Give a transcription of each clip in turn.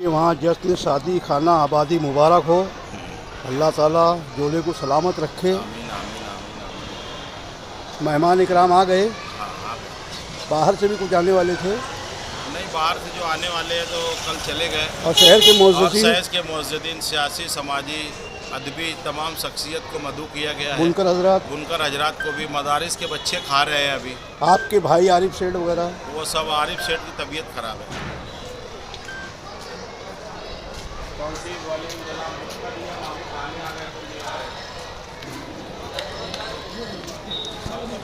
कि वहाँ जश्न शादी खाना आबादी मुबारक हो। अल्लाह ताला जोड़े को सलामत रखे। आमीन आमीन आमीन आमीन। मेहमान इकराम आ गए, हाँ हाँ भाई। बाहर से भी कुछ आने वाले थे नहीं, बाहर से जो आने वाले हैं तो कल चले गए। और शहर के और मुअज़्ज़िज़ीन, शहर के मुअज़्ज़िज़ीन, सियासी, समाजी, अदबी तमाम शख्सियत को मदऊ किया गया है। बुनकर हजरात, बुनकर हजरात को भी, मदारिस के बच्चे खा रहे हैं अभी। आपके भाई आरिफ सेठ वगैरह। वो सब आरिफ सेठ की तबीयत ख़राब है।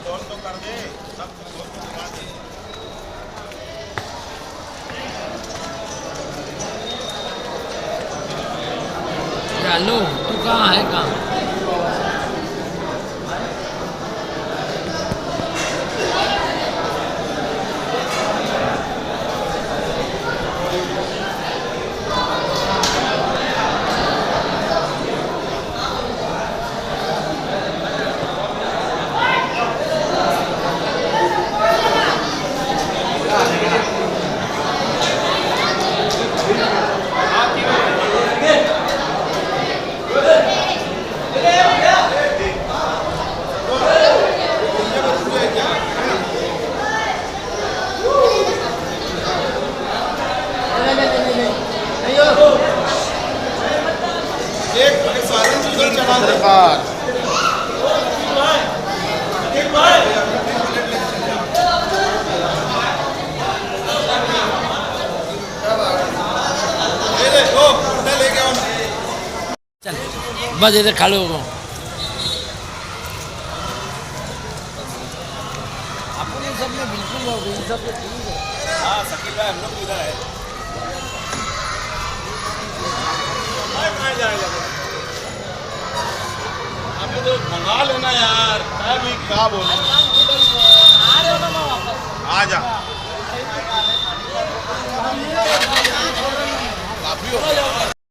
कॉल तो कर दे, सब कॉल तो लगा दे। चालू तू कहाँ है कहाँ? सरकार चल बस इधर खा लो। अपने सब में बिल्कुल हो गई, सब में ठीक है। हाँ शकील भाई, हम लोग इधर है। अभी तो मंगा लेना यार, मैं भी क्या बोलूं। आ जा, काफी हो गया।